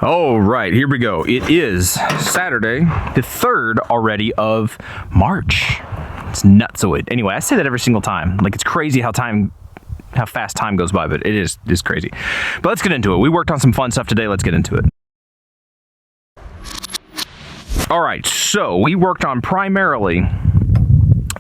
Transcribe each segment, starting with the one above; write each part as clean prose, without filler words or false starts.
All right, here we go. It is Saturday, the 3rd already of March. It's nutsoid. Anyway, I say that every single time. Like, it's crazy how fast time goes by, but it's crazy. But let's get into it. We worked on some fun stuff today. Let's get into it. All right, so we worked on primarily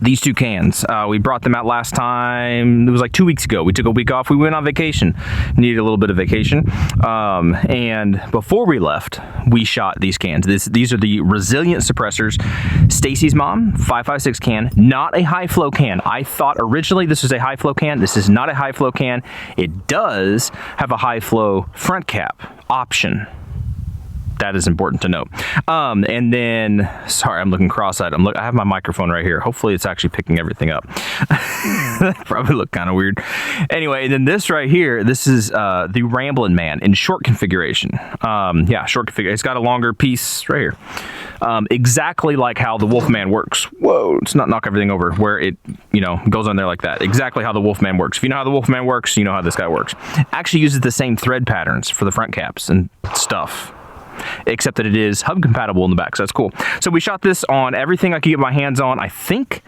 these two cans. We brought them out last time. It was like 2 weeks ago. We took a week off. We went on vacation. Needed a little bit of vacation. And before we left, we shot these cans. These are the Resilient Suppressors. Stacy's mom, 5.56 can. Not a high flow can. I thought originally this was a high flow can. This is not a high flow can. It does have a high flow front cap option. That is important to note. And then, sorry, I'm looking cross-eyed. I have my microphone right here. Hopefully it's actually picking everything up. That probably look kind of weird. Anyway, then this right here, this is the Ramblin' Man in short configuration. Yeah, short configuration. It's got a longer piece right here. Exactly like how the Wolfman works. Whoa, let's not knock everything over, where it, goes on there like that. Exactly how the Wolfman works. If you know how the Wolfman works, you know how this guy works. Actually uses the same thread patterns for the front caps and stuff, except that it is hub compatible in the back, so that's cool. So we shot this on everything I could get my hands on. I think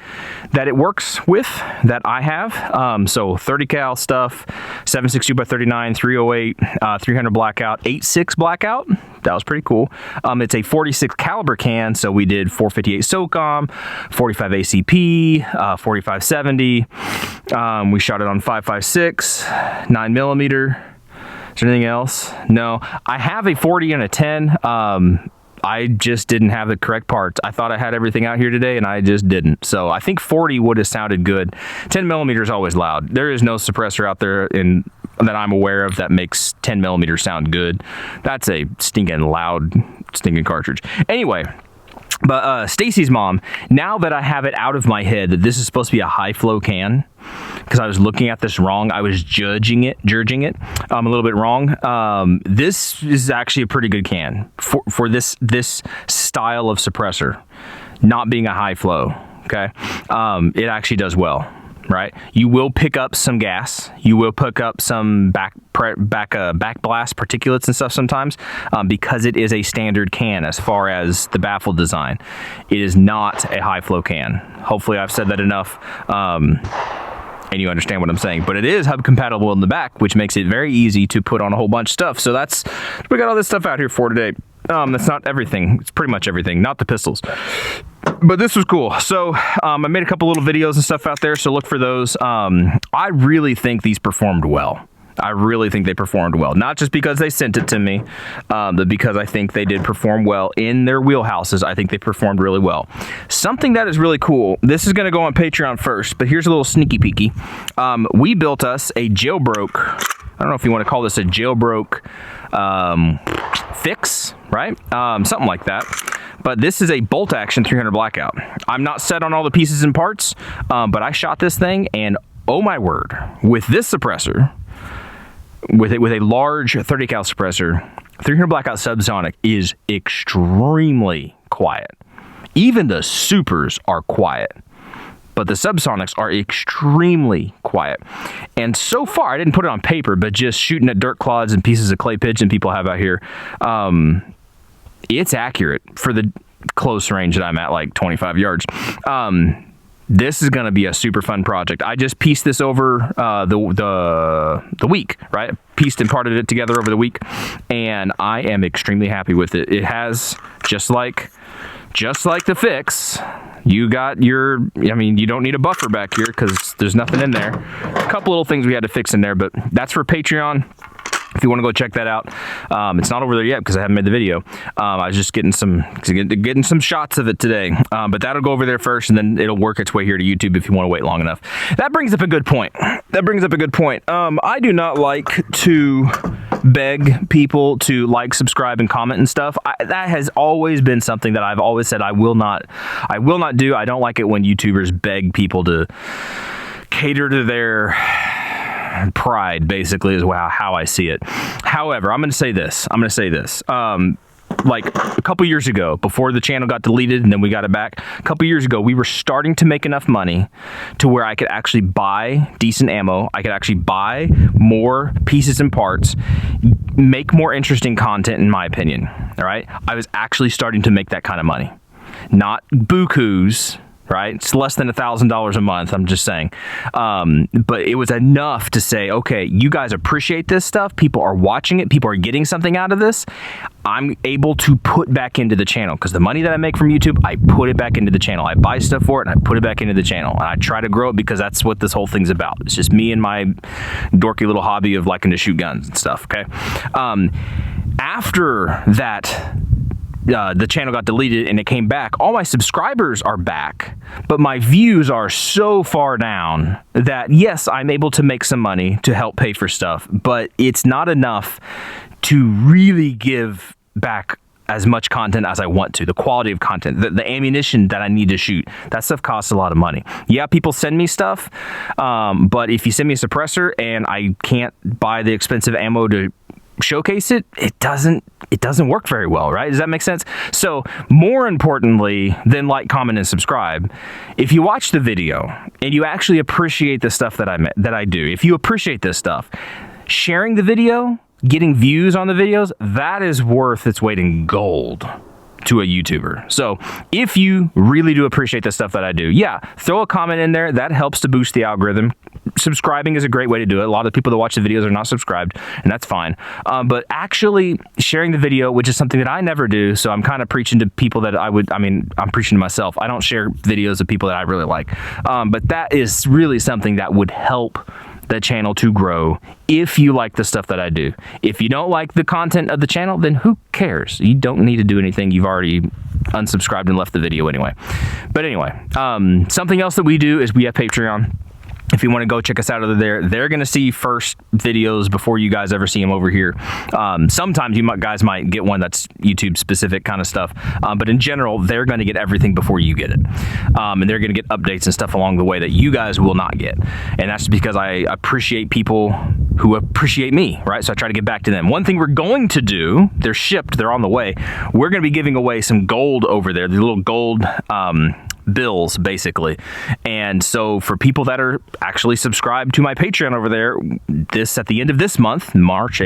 that it works with that I have. So 30 cal stuff, 7.62x39, 308, 300 blackout, 8.6 blackout. That was pretty cool. It's a 46 caliber can, so we did 458 SOCOM, 45 ACP, 4570. We shot it on 5.56, 9mm. Is there anything else? No. I have a 40 and a 10. I just didn't have the correct parts. I thought I had everything out here today, and I just didn't. So I think 40 would have sounded good. 10mm is always loud. There is no suppressor out there that I'm aware of that makes 10mm sound good. That's a stinking loud, stinking cartridge. Anyway. But Stacy's mom, now that I have it out of my head that this is supposed to be a high flow can, because I was looking at this wrong, I was judging it a little bit wrong. This is actually a pretty good can for this style of suppressor, not being a high flow. Okay, it actually does well. Right, you will pick up some gas. You will pick up some back blast particulates and stuff sometimes, because it is a standard can as far as the baffle design. It is not a high flow can. Hopefully, I've said that enough, and you understand what I'm saying. But it is hub compatible in the back, which makes it very easy to put on a whole bunch of stuff. So we got all this stuff out here for today. That's not everything. It's pretty much everything, not the pistols. But this was cool. So I made a couple little videos and stuff out there, so look for those. I really think these performed well. I really think they performed well. Not just because they sent it to me, but because I think they did perform well in their wheelhouses. I think they performed really well. Something that is really cool, this is going to go on Patreon first, but here's a little sneaky peeky. We built us a jailbroke, I don't know if you want to call this a jailbroke fix, right? Something like that. But this is a bolt action 300 blackout. I'm not set on all the pieces and parts, but I shot this thing, and oh my word, with this suppressor, with a large 30 cal suppressor, 300 blackout subsonic is extremely quiet. Even the supers are quiet, but the subsonics are extremely quiet. And so far, I didn't put it on paper, but just shooting at dirt clods and pieces of clay pigeon people have out here, it's accurate for the close range that I'm at, like 25 yards. This is going to be a super fun project. I just pieced this over the week, right? Pieced and parted it together over the week, and I am extremely happy with it. It has, just like the fix, you got your, you don't need a buffer back here because there's nothing in there. A couple little things we had to fix in there, but that's for Patreon. If you want to go check that out, it's not over there yet because I haven't made the video. I was just getting some shots of it today, but that'll go over there first, and then it'll work its way here to YouTube if you want to wait long enough. That brings up a good point. I do not like to beg people to like, subscribe, and comment and stuff. That has always been something that I've always said I will not do. I don't like it when YouTubers beg people to cater to their pride, basically, is how I see it. However, I'm going to say this. like a couple years ago, before the channel got deleted and then we got it back, a couple years ago, we were starting to make enough money to where I could actually buy decent ammo. I could actually buy more pieces and parts, make more interesting content, in my opinion. All right. I was actually starting to make that kind of money, not bukus. Right? It's less than $1,000 a month, I'm just saying. But it was enough to say, okay, you guys appreciate this stuff. People are watching it. People are getting something out of this. I'm able to put back into the channel because the money that I make from YouTube, I put it back into the channel. I buy stuff for it and I put it back into the channel. And I try to grow it because that's what this whole thing's about. It's just me and my dorky little hobby of liking to shoot guns and stuff, okay? After that, the channel got deleted and it came back, all my subscribers are back, but my views are so far down that yes, I'm able to make some money to help pay for stuff, but it's not enough to really give back as much content as I want to. The quality of content, the ammunition that I need to shoot, that stuff costs a lot of money. Yeah, people send me stuff, but if you send me a suppressor and I can't buy the expensive ammo to showcase it, it doesn't work very well, right? Does that make sense? So more importantly than like, comment, and subscribe, if you watch the video and you actually appreciate the stuff that I do, if you appreciate this stuff, sharing the video, getting views on the videos, that is worth its weight in gold to a YouTuber. So if you really do appreciate the stuff that I do, yeah, throw a comment in there. That helps to boost the algorithm. Subscribing is a great way to do it. A lot of the people that watch the videos are not subscribed, and that's fine. But actually sharing the video, which is something that I never do, so I'm kind of preaching to people that I'm preaching to myself. I don't share videos of people that I really like. But that is really something that would help the channel to grow if you like the stuff that I do. If you don't like the content of the channel, then who cares? You don't need to do anything. You've already unsubscribed and left the video anyway. But anyway, something else that we do is we have Patreon. If you want to go check us out over there, they're going to see first videos before you guys ever see them over here. Sometimes you guys might get one that's YouTube specific kind of stuff. But in general, they're going to get everything before you get it. And they're going to get updates and stuff along the way that you guys will not get. And that's because I appreciate people who appreciate me, right? So I try to get back to them. One thing we're going to do, they're shipped, they're on the way. We're going to be giving away some gold over there, the little gold bills, basically. And so for people that are actually subscribed to my Patreon over there, this at the end of this month, March,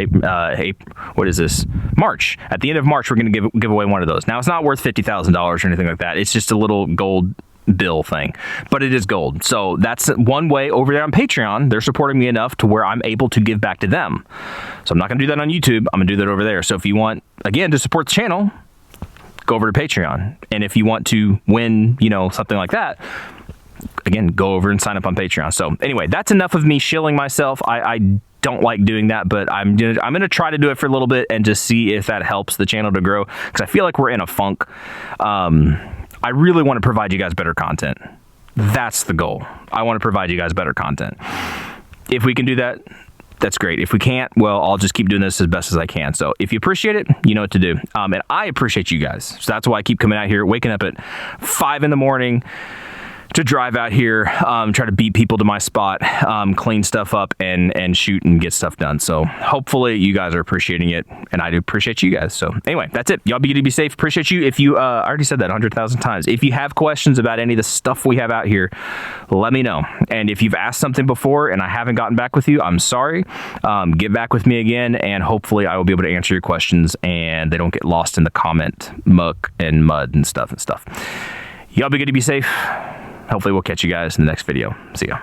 what is this? March. At the end of March, we're going to give away one of those. Now, it's not worth $50,000 or anything like that. It's just a little gold bill thing, but it is gold. So that's one way over there on Patreon. They're supporting me enough to where I'm able to give back to them. So I'm not going to do that on YouTube. I'm going to do that over there. So if you want, again, to support the channel, go over to Patreon. And if you want to win, something like that, again, go over and sign up on Patreon. So anyway, that's enough of me shilling myself. I don't like doing that, but I'm gonna try to do it for a little bit and just see if that helps the channel to grow, because I feel like we're in a funk. I really want to provide you guys better content. That's the goal. I want to provide you guys better content. If we can do that, that's great. If we can't, well, I'll just keep doing this as best as I can. So if you appreciate it, you know what to do. And I appreciate you guys. So that's why I keep coming out here, waking up at 5 in the morning to drive out here, try to beat people to my spot, clean stuff up and shoot and get stuff done. So hopefully you guys are appreciating it, and I do appreciate you guys. So anyway, that's it. Y'all be good to be safe. Appreciate you. If you, I already said that 100,000 times. If you have questions about any of the stuff we have out here, let me know. And if you've asked something before and I haven't gotten back with you, I'm sorry. Get back with me again, and hopefully I will be able to answer your questions and they don't get lost in the comment muck and mud and stuff. Y'all be good to be safe. Hopefully we'll catch you guys in the next video. See ya.